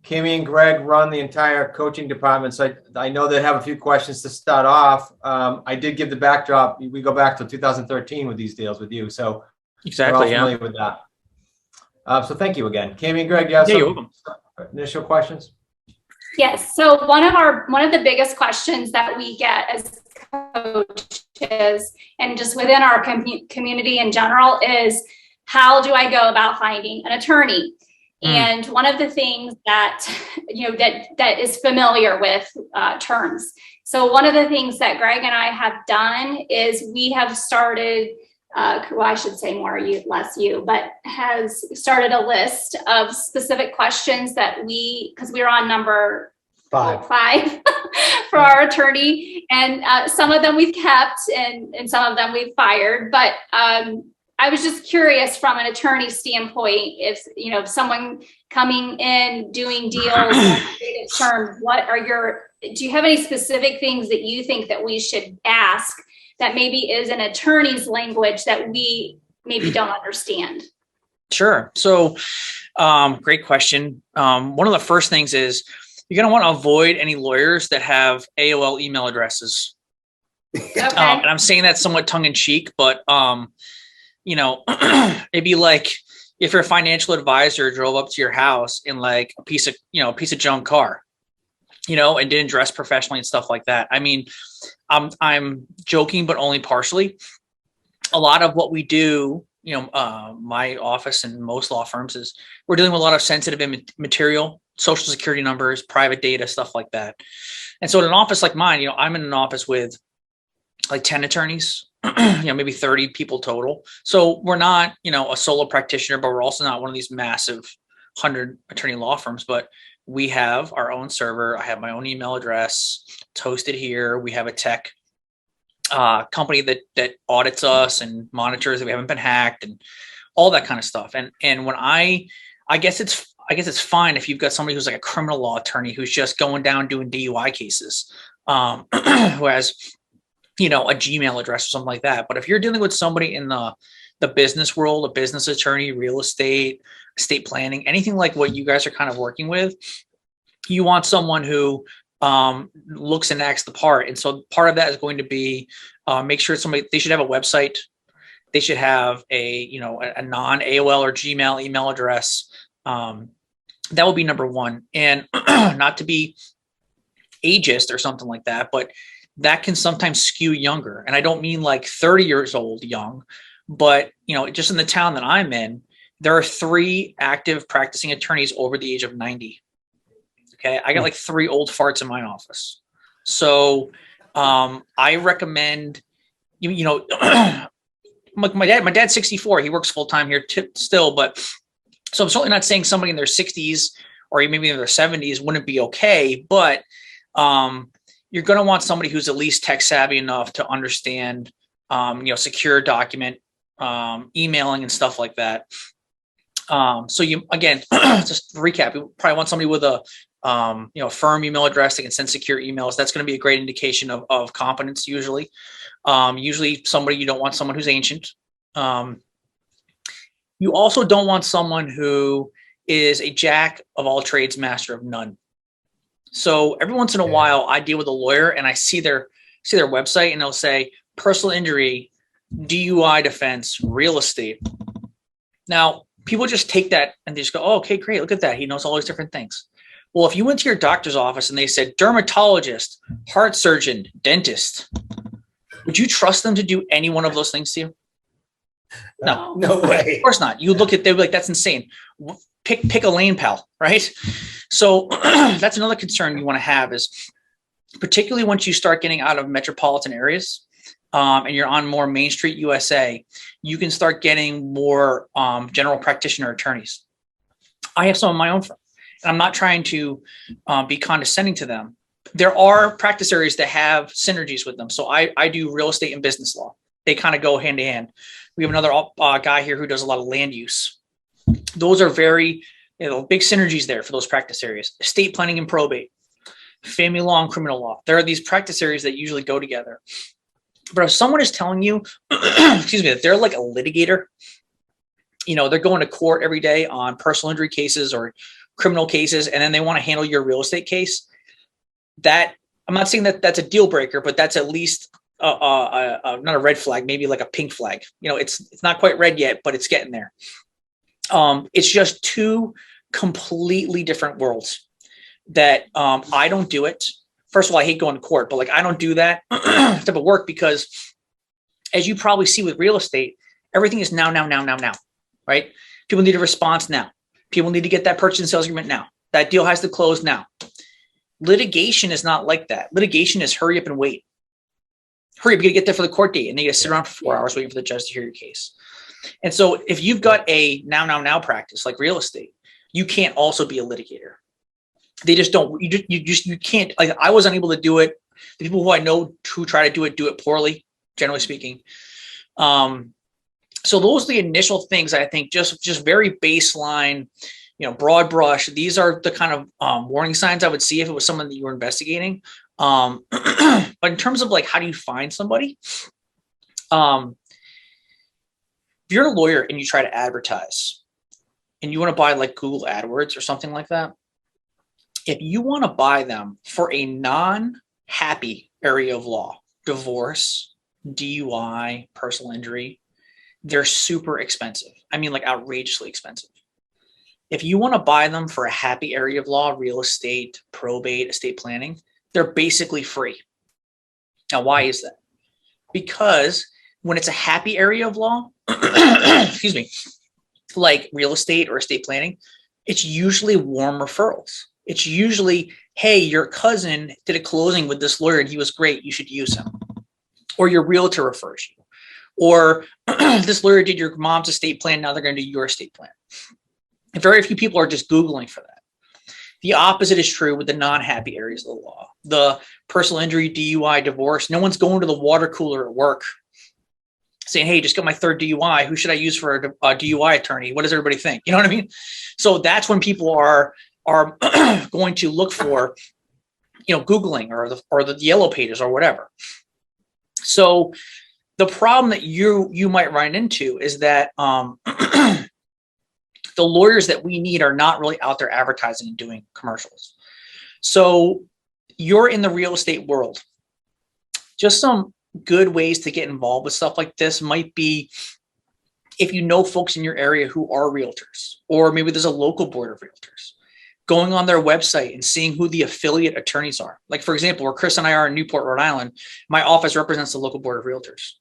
Cami and Greg run the entire coaching department, so I know they have a few questions to start off. I did give the backdrop. We go back to 2013 with these deals with you, so we're all familiar with that. So thank you again. Cami and Greg, you have some initial questions? Yes. So one of the biggest questions that we get as coaches and just within our community in general is, how do I go about finding an attorney? And one of the things that, that is familiar with terms. So one of the things that Greg and I have done is we have started, well, I should say more you, less you, but has started a list of specific questions that because we're on number five for our attorney, and some of them we've kept and some of them we've fired. But I was just curious from an attorney standpoint, if someone coming in doing deals term, do you have any specific things that you think that we should ask that maybe is an attorney's language that we maybe don't understand? Sure. So great question. One of the first things is you're going to want to avoid any lawyers that have AOL email addresses. Okay. And I'm saying that somewhat tongue in cheek, but it'd be like if your financial advisor drove up to your house in like a piece of junk car, and didn't dress professionally and stuff like that. I mean, I'm joking, but only partially. A lot of what we do, my office and most law firms, is we're dealing with a lot of sensitive material, social security numbers, private data, stuff like that. And so in an office like mine, I'm in an office with like 10 attorneys, maybe 30 people total. So we're not, a solo practitioner, but we're also not one of these massive 100 attorney law firms, but we have our own server. I have my own email address. It's hosted here. We have a tech company that audits us and monitors that we haven't been hacked and all that kind of stuff. And when I guess it's fine if you've got somebody who's like a criminal law attorney who's just going down doing DUI cases, who has, a Gmail address or something like that. But if you're dealing with somebody in the business world, a business attorney, real estate, estate planning, anything like what you guys are kind of working with, you want someone who looks and acts the part. And so part of that is going to be make sure they should have a website. They should have a non AOL or Gmail email address. That will be number one. And not to be ageist or something like that, but that can sometimes skew younger. And I don't mean like 30 years old young, but just in the town that I'm in, there are 3 active practicing attorneys over the age of 90. Okay. I got like 3 old farts in my office. So I recommend, my dad's 64. He works full time here still, but so I'm certainly not saying somebody in their 60s or maybe in their 70s wouldn't be okay, but you're going to want somebody who's at least tech savvy enough to understand, secure document, emailing and stuff like that. So you, again, just to recap, you probably want somebody with a, firm email address that can send secure emails. That's going to be a great indication of competence usually. Usually you don't want someone who's ancient. You also don't want someone who is a jack of all trades, master of none. So every once in a while I deal with a lawyer and I see their website and they'll say personal injury, DUI defense, real estate. Now, people just take that and they just go, oh, okay, great. Look at that. He knows all these different things. Well, if you went to your doctor's office and they said dermatologist, heart surgeon, dentist, would you trust them to do any one of those things to you? No way. Of course not. You look at, they'd be like, that's insane. Pick a lane, pal. Right. So that's another concern you want to have is particularly once you start getting out of metropolitan areas, and you're on more Main Street USA, you can start getting more general practitioner attorneys. I have some of my own firm, and I'm not trying to be condescending to them. There are practice areas that have synergies with them. So I do real estate and business law. They kind of go hand in hand. We have another guy here who does a lot of land use. Those are very big synergies there for those practice areas. Estate planning and probate, family law and criminal law. There are these practice areas that usually go together. But if someone is telling you, excuse me, that they're like a litigator, they're going to court every day on personal injury cases or criminal cases, and then they want to handle your real estate case. That I'm not saying that that's a deal breaker, but that's at least not a red flag, maybe like a pink flag. It's not quite red yet, but it's getting there. It's just two completely different worlds that I don't do it. First of all, I hate going to court, but like I don't do that type of work because, as you probably see with real estate, everything is now, right? People need a response now. People need to get that purchase and sales agreement now. That deal has to close now. Litigation is not like that. Litigation is hurry up and wait. Hurry up, you gotta get there for the court date, and then you gotta sit around for 4 hours waiting for the judge to hear your case. And so if you've got a now practice like real estate, you can't also be a litigator. They just don't, you can't, like I was unable to do it. The people who I know who try to do it poorly, generally speaking. So those are the initial things I think, just very baseline, broad brush. These are the kind of warning signs I would see if it was someone that you were investigating. But in terms of like, how do you find somebody? If you're a lawyer and you try to advertise and you want to buy like Google AdWords or something like that, if you want to buy them for a non-happy area of law, divorce, DUI, personal injury, they're super expensive. I mean, like outrageously expensive. If you want to buy them for a happy area of law, real estate, probate, estate planning, they're basically free. Now, why is that? Because when it's a happy area of law, excuse me, like real estate or estate planning, it's usually warm referrals. It's usually, hey, your cousin did a closing with this lawyer and he was great, you should use him. Or your realtor refers you. Or this lawyer did your mom's estate plan, now they're going to do your estate plan. And very few people are just Googling for that. The opposite is true with the non-happy areas of the law. The personal injury, DUI, divorce, no one's going to the water cooler at work saying, hey, just got my third DUI. Who should I use for a DUI attorney? What does everybody think? You know what I mean? So that's when people are going to look for, Googling or the yellow pages or whatever. So the problem that you might run into is that the lawyers that we need are not really out there advertising and doing commercials. So you're in the real estate world. Just some good ways to get involved with stuff like this might be if you know folks in your area who are realtors, or maybe there's a local board of realtors, going on their website and seeing who the affiliate attorneys are. Like, for example, where Chris and I are in Newport, Rhode Island, my office represents the local board of realtors.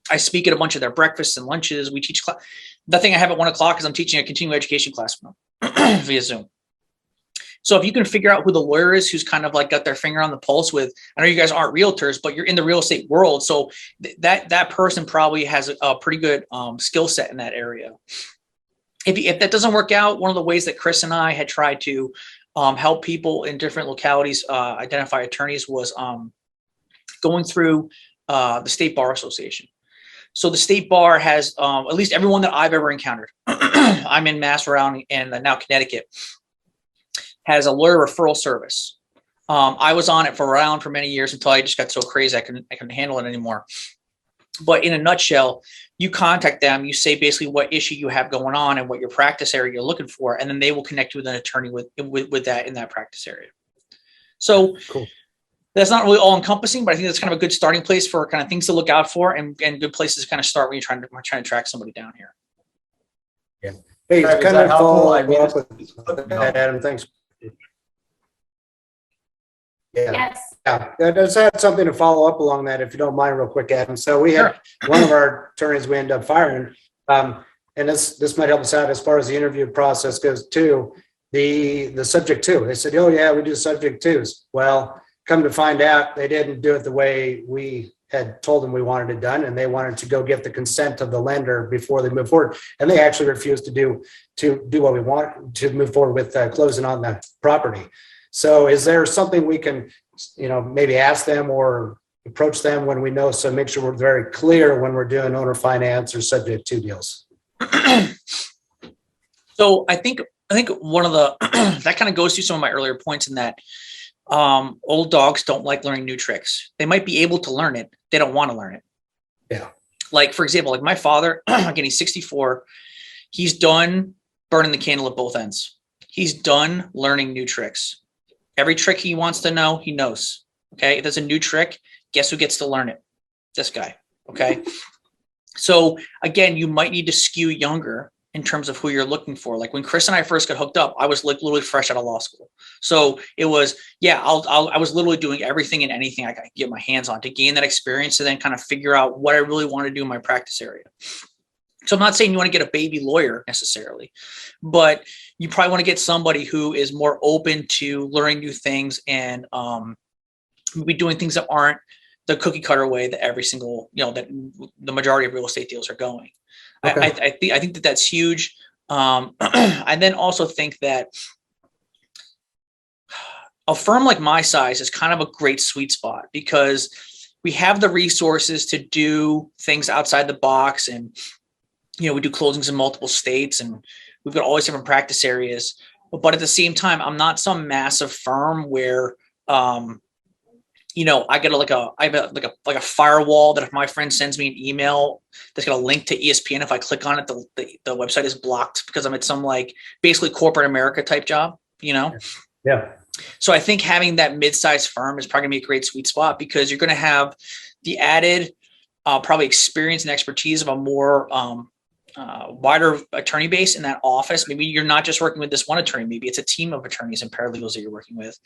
I speak at a bunch of their breakfasts and lunches. We teach class. The thing I have at 1 o'clock is I'm teaching a continuing education class for them via Zoom. So if you can figure out who the lawyer is, who's kind of like got their finger on the pulse with, I know you guys aren't realtors, but you're in the real estate world. So that person probably has a pretty good skill set in that area. If that doesn't work out, one of the ways that Chris and I had tried to help people in different localities identify attorneys was going through the State Bar Association. So the State Bar has at least everyone that I've ever encountered. I'm in Mass, Rhode Island, and now Connecticut has a lawyer referral service. I was on it for Rhode Island for many years until I just got so crazy I couldn't handle it anymore. But in a nutshell, you contact them, you say basically what issue you have going on and what your practice area you're looking for, and then they will connect you with an attorney with that in that practice area. So cool. That's not really all encompassing, but I think that's kind of a good starting place for kind of things to look out for and good places to kind of start when you're trying to track somebody down here. Yeah. Hey, it's kind of follow up with that, Adam. Thanks. Yeah. Yes. Yeah. I just had something to follow up along that, if you don't mind, real quick, Adam. So we had one of our attorneys we ended up firing, and this might help us out as far as the interview process goes too. The subject to. They said, "Oh yeah, we do subject twos." Well, come to find out, they didn't do it the way we had told them we wanted it done, and they wanted to go get the consent of the lender before they move forward, and they actually refused to do what we want to move forward with closing on the property. So is there something we can, maybe ask them or approach them when we know, so make sure we're very clear when we're doing owner finance or subject to deals? So I think one of the, that kind of goes to some of my earlier points in that old dogs don't like learning new tricks. They might be able to learn it. They don't want to learn it. Yeah. Like, for example, like my father, again, he's 64. He's done burning the candle at both ends. He's done learning new tricks. Every trick he wants to know, he knows. Okay. If there's a new trick, guess who gets to learn it? This guy. Okay. So again, you might need to skew younger in terms of who you're looking for. Like when Chris and I first got hooked up, I was like literally fresh out of law school. So it was, I was literally doing everything and anything I could get my hands on to gain that experience and then kind of figure out what I really want to do in my practice area. So I'm not saying you want to get a baby lawyer necessarily, but you probably want to get somebody who is more open to learning new things and be doing things that aren't the cookie cutter way that every single, that the majority of real estate deals are going. Okay. I think that that's huge. I then also think that a firm like my size is kind of a great sweet spot because we have the resources to do things outside the box, and we do closings in multiple states, and we've got all these different practice areas. But at the same time, I'm not some massive firm where I get I have a firewall that if my friend sends me an email that's got a link to ESPN, if I click on it, the website is blocked because I'm at some basically corporate America type job, Yeah. So I think having that mid-sized firm is probably gonna be a great sweet spot because you're going to have the added probably experience and expertise of a more wider attorney base in that office. Maybe you're not just working with this one attorney. Maybe it's a team of attorneys and paralegals that you're working with.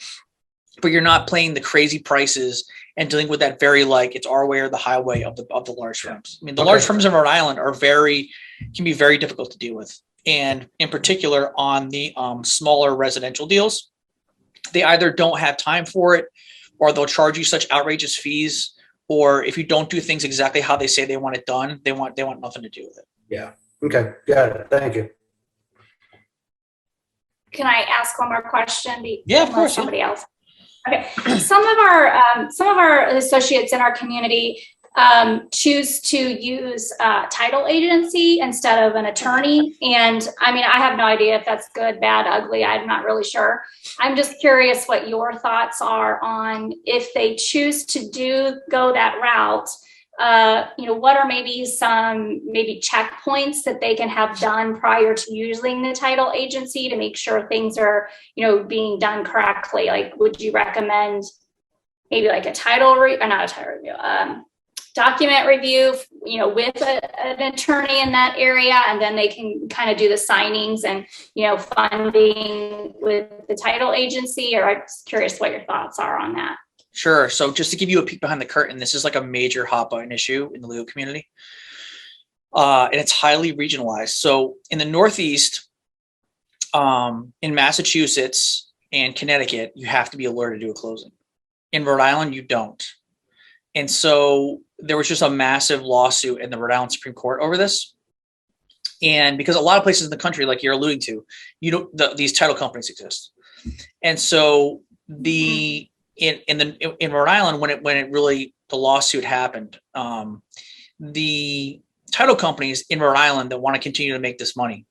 But you're not playing the crazy prices and dealing with that very it's our way or the highway of the large firms. I mean, the large firms in Rhode Island can be very difficult to deal with. And in particular on the smaller residential deals, they either don't have time for it or they'll charge you such outrageous fees. Or if you don't do things exactly how they say they want it done, they want nothing to do with it. Yeah. Okay. Got it. Thank you. Can I ask one more question? Yeah, of course. Somebody else. Okay. Some of our associates in our community choose to use title agency instead of an attorney. And I mean, I have no idea if that's good, bad, ugly. I'm not really sure. I'm just curious what your thoughts are on if they choose to go that route. What are some checkpoints that they can have done prior to using the title agency to make sure things are, being done correctly? Like, would you recommend maybe like a document review, with an attorney in that area, and then they can kind of do the signings and, funding with the title agency? Or I'm just curious what your thoughts are on that. Sure. So just to give you a peek behind the curtain, this is like a major hot button issue in the legal community. And it's highly regionalized. So in the Northeast, in Massachusetts and Connecticut, you have to be a lawyer to do a closing. In Rhode Island, you don't. And so there was just a massive lawsuit in the Rhode Island Supreme Court over this. And because a lot of places in the country, like you're alluding to, these title companies exist. And so in Rhode Island, when the lawsuit happened, the title companies in Rhode Island that want to continue to make this money.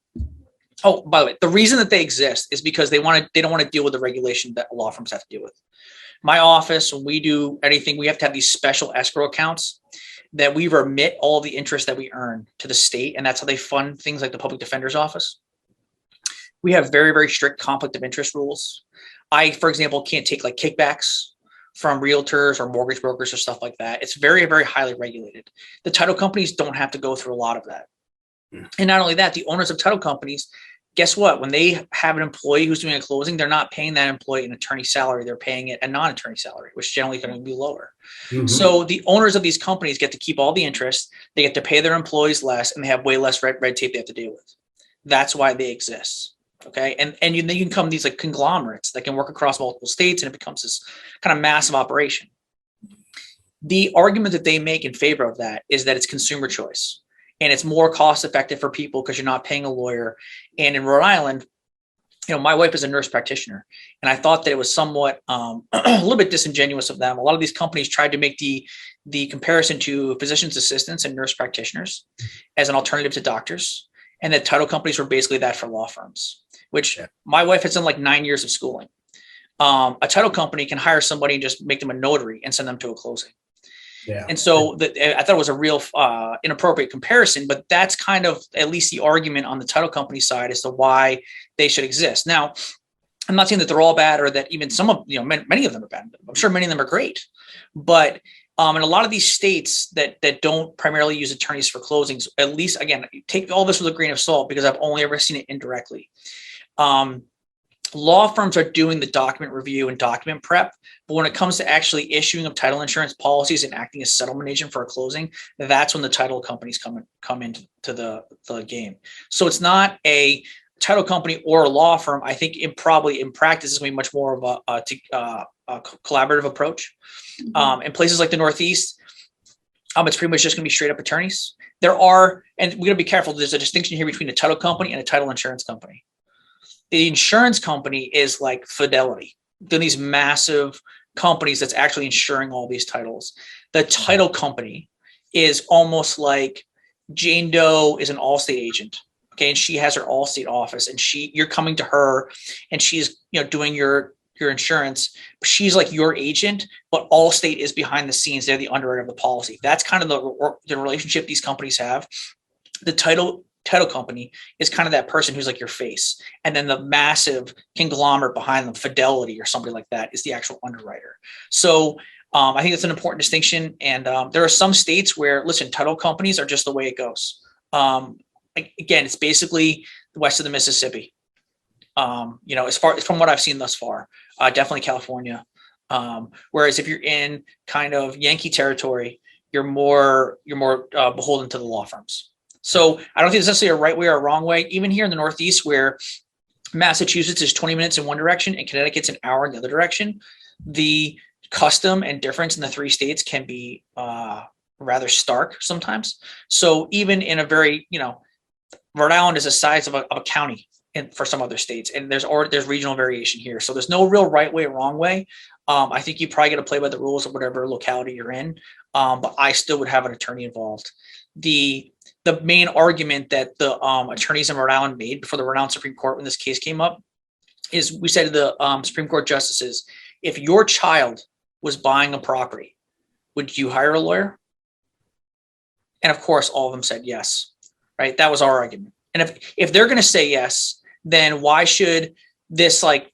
Oh, by the way, the reason that they exist is because they don't want to deal with the regulation that law firms have to deal with. My office, when we do anything, we have to have these special escrow accounts that we remit all of the interest that we earn to the state, and that's how they fund things like the public defender's office. We have very, very strict conflict of interest rules. I, for example, can't take kickbacks from realtors or mortgage brokers or stuff like that. It's very, very highly regulated. The title companies don't have to go through a lot of that. And not only that, the owners of title companies, guess what? When they have an employee who's doing a closing, they're not paying that employee an attorney salary. They're paying it a non-attorney salary, which generally is going to be lower. Mm-hmm. So the owners of these companies get to keep all the interest. They get to pay their employees less, and they have way less red tape they have to deal with. That's why they exist. Okay. And then you can come these conglomerates that can work across multiple states, and it becomes this kind of massive operation. The argument that they make in favor of that is that it's consumer choice. And it's more cost effective for people because you're not paying a lawyer. And in Rhode Island, my wife is a nurse practitioner, and I thought that it was somewhat a little bit disingenuous of them. A lot of these companies tried to make the comparison to physician's assistants and nurse practitioners as an alternative to doctors, and that title companies were basically that for law firms, which my wife has done 9 years of schooling. A title company can hire somebody and just make them a notary and send them to a closing. Yeah. And so I thought it was a real inappropriate comparison, but that's kind of at least the argument on the title company side as to why they should exist. Now, I'm not saying that they're all bad or that even some of, many of them are bad. I'm sure many of them are great, but in a lot of these states that don't primarily use attorneys for closings, at least, again, take all this with a grain of salt because I've only ever seen it indirectly. Law firms are doing the document review and document prep, but when it comes to actually issuing of title insurance policies and acting as settlement agent for a closing, that's when the title companies come into the game. So it's not a title company or a law firm. I think in practice is going to be much more of a collaborative approach. In places like the Northeast, it's pretty much just going to be straight up attorneys. There are, and we're going to be careful. There's a distinction here between a title company and a title insurance company. The insurance company is like Fidelity. They're these massive companies that's actually insuring all these titles. The title company is almost like Jane Doe is an Allstate agent. Okay. And she has her Allstate office and you're coming to her and she's, doing your insurance. She's like your agent, but Allstate is behind the scenes. They're the underwriter of the policy. That's kind of the relationship these companies have. The title company is kind of that person who's like your face. And then the massive conglomerate behind them, Fidelity or somebody like that, is the actual underwriter. So I think that's an important distinction. And there are some states where, listen, title companies are just the way it goes. Again, it's basically the west of the Mississippi. As far from what I've seen thus far, definitely California. Whereas if you're in kind of Yankee territory, you're more beholden to the law firms. So I don't think there's necessarily a right way or a wrong way. Even here in the Northeast, where Massachusetts is 20 minutes in one direction and Connecticut's an hour in the other direction, the custom and difference in the three states can be rather stark sometimes. So even in a very, Rhode Island is the size of a county for some other states, and there's regional variation here. So there's no real right way or wrong way. I think you probably got to play by the rules of whatever locality you're in. But I still would have an attorney involved. The main argument that the attorneys in Rhode Island made before the Rhode Island Supreme Court when this case came up is we said to the Supreme Court justices, if your child was buying a property, would you hire a lawyer? And of course, all of them said yes, right? That was our argument. And if they're going to say yes, then why should this kind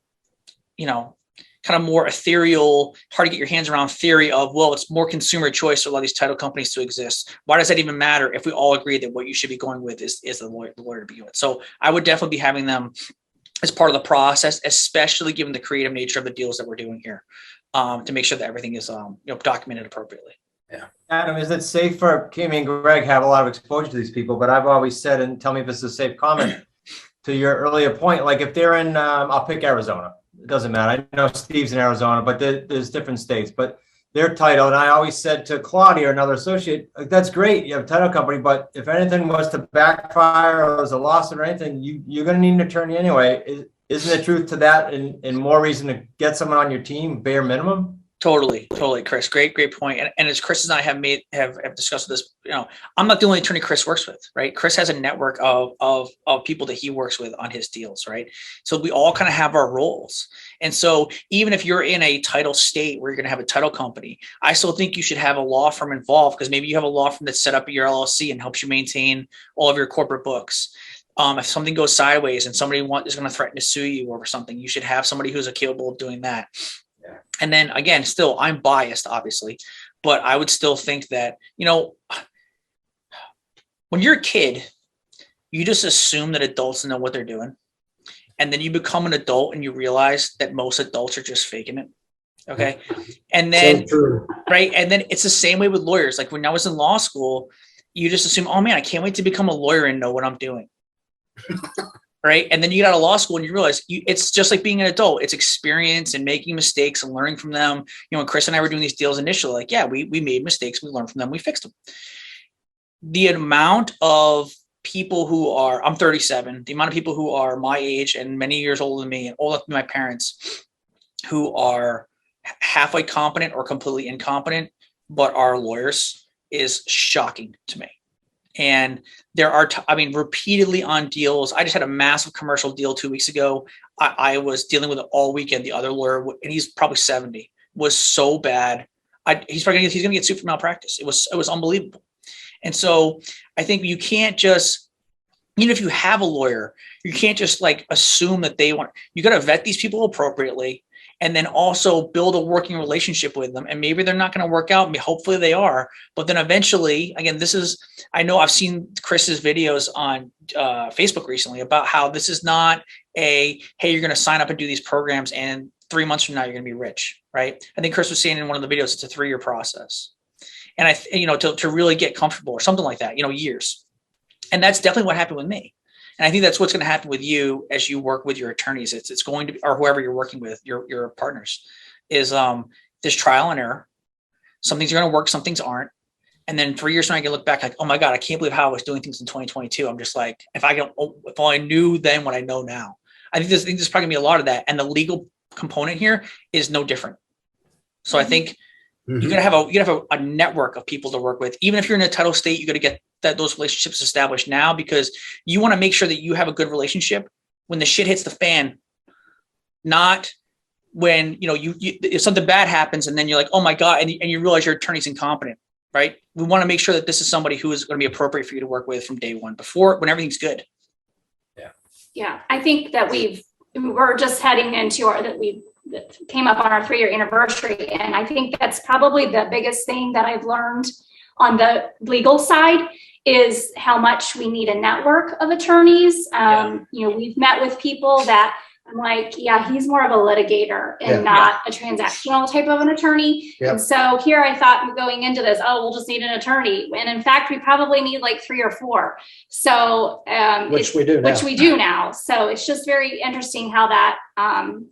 of more ethereal, hard to get your hands around theory of, well, it's more consumer choice to allow these title companies to exist. Why does that even matter if we all agree that what you should be going with is the lawyer to begin with? So I would definitely be having them as part of the process, especially given the creative nature of the deals that we're doing here, to make sure that everything is documented appropriately. Yeah. Adam, is it safe for Cami and Greg have a lot of exposure to these people, but I've always said, and tell me if this is a safe comment, to your earlier point, like if they're in, I'll pick Arizona. It doesn't matter. I know Steve's in Arizona, but there's different states, but their title. And I always said to Claudia, another associate, like, that's great. You have a title company, but if anything was to backfire or there's a lawsuit or anything, you're going to need an attorney anyway. Isn't there truth to that and more reason to get someone on your team, bare minimum? Totally, Chris. Great point. And as Chris and I have discussed this, I'm not the only attorney Chris works with, right? Chris has a network of people that he works with on his deals, right? So we all kind of have our roles. And so even if you're in a title state where you're going to have a title company, I still think you should have a law firm involved, because maybe you have a law firm that's set up at your LLC and helps you maintain all of your corporate books. If something goes sideways and somebody is going to threaten to sue you over something, you should have somebody who's capable of doing that. And then again, still, I'm biased, obviously, but I would still think that, when you're a kid, you just assume that adults know what they're doing. And then you become an adult and you realize that most adults are just faking it. Okay. And then, right. And then it's the same way with lawyers. Like when I was in law school, you just assume, oh man, I can't wait to become a lawyer and know what I'm doing. Right. And then you get out of law school and you realize it's just like being an adult. It's experience and making mistakes and learning from them. When Chris and I were doing these deals initially, like, yeah, we made mistakes. We learned from them. We fixed them. The amount of people who are, I'm 37, the amount of people who are my age and many years older than me and older than my parents who are halfway competent or completely incompetent, but are lawyers is shocking to me. And there are, repeatedly on deals. I just had a massive commercial deal 2 weeks ago. I was dealing with it all weekend. The other lawyer, and he's probably 70, was so bad. he's going to get sued for malpractice. It was unbelievable. And so I think you can't just, even if you have a lawyer, you can't just like assume that you got to vet these people appropriately, and then also build a working relationship with them. And maybe they're not going to work out. Hopefully they are. But then eventually, again, I know I've seen Chris's videos on Facebook recently about how this is not hey, you're going to sign up and do these programs, and 3 months from now, you're going to be rich, right? I think Chris was saying in one of the videos, it's a 3-year process. And to really get comfortable or something like that, years. And that's definitely what happened with me. And I think that's what's going to happen with you as you work with your attorneys. It's going to be, or whoever you're working with, your partners, is this trial and error. Some things are going to work, some things aren't. And then 3 years from now, I can look back like, oh my God, I can't believe how I was doing things in 2022. I'm just like, if I knew then what I know now. I think there's probably gonna be a lot of that. And the legal component here is no different. So I think you gotta have a network of people to work with. Even if you're in a title state, you got to get those relationships established now, because you want to make sure that you have a good relationship when the shit hits the fan, not when if something bad happens and then you're like, oh my God, and you realize your attorney's incompetent, right? We want to make sure that this is somebody who is going to be appropriate for you to work with from day one, when everything's good. Yeah, I think that we're just heading into that came up on our 3-year anniversary. And I think that's probably the biggest thing that I've learned on the legal side is how much we need a network of attorneys. We've met with people that I'm like, yeah, he's more of a litigator and not a transactional type of an attorney. Yep. And so here I thought going into this, we'll just need an attorney. And in fact, we probably need like 3 or 4. So, which we do now. So it's just very interesting how that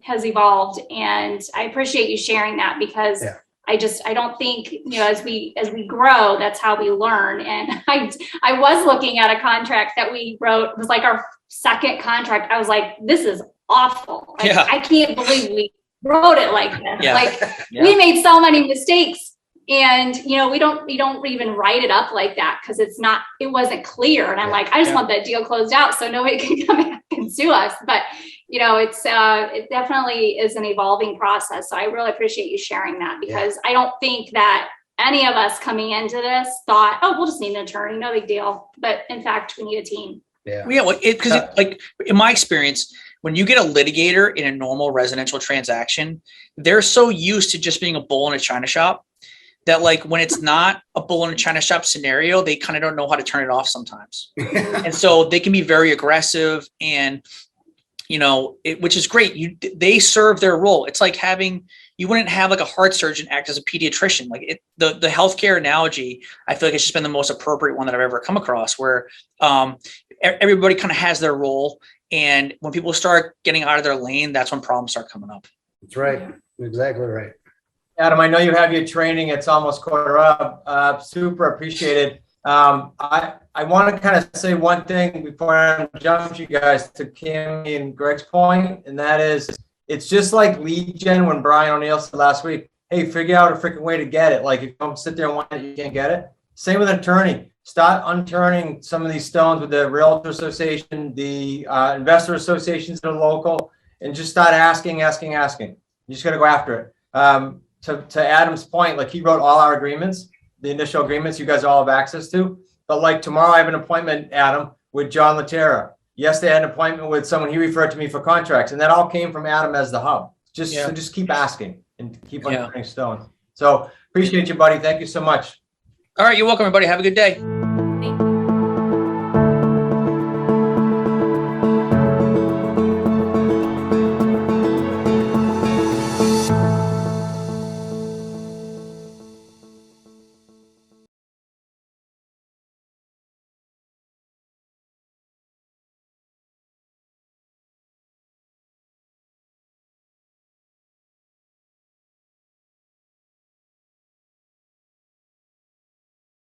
has evolved. And I appreciate you sharing that, because I don't think, as we grow, that's how we learn. And I was looking at a contract that we wrote. It was like our second contract. I was like, this is awful. I can't believe we wrote it like this. We made so many mistakes, and we don't even write it up like that because it wasn't clear. And I'm like, I just want that deal closed out so nobody can come back and sue us. But it definitely is an evolving process. So I really appreciate you sharing that, because I don't think that any of us coming into this thought, we'll just need an attorney, no big deal. But in fact, we need a team. Because in my experience, when you get a litigator in a normal residential transaction, they're so used to just being a bull in a china shop that, like, when it's not a bull in a china shop scenario, they kind of don't know how to turn it off sometimes. And so they can be very aggressive, and which is great. They serve their role. It's like you wouldn't have like a heart surgeon act as a pediatrician. Like the healthcare analogy, I feel like it's just been the most appropriate one that I've ever come across, where everybody kind of has their role. And when people start getting out of their lane, that's when problems start coming up. That's right. Exactly right. Adam, I know you have your training. It's almost quarter up. Super appreciated. I want to kind of say one thing before I jump you guys to Cami and Greg's point, and that is, it's just like lead gen when Brian O'Neill said last week, hey, figure out a freaking way to get it. Like, if you don't sit there and want it, you can't get it. Same with an attorney. Start unturning some of these stones with the Realtor Association, the investor associations that are local, and just start asking. You just got to go after it. To Adam's point, like, he wrote all our agreements, the initial agreements you guys all have access to. But like tomorrow, I have an appointment, Adam, with John Laterra. Yesterday, I had an appointment with someone he referred to me for contracts, and that all came from Adam as the hub. So just keep asking and keep unturning stones. So appreciate you, buddy. Thank you so much. All right, you're welcome, everybody. Have a good day.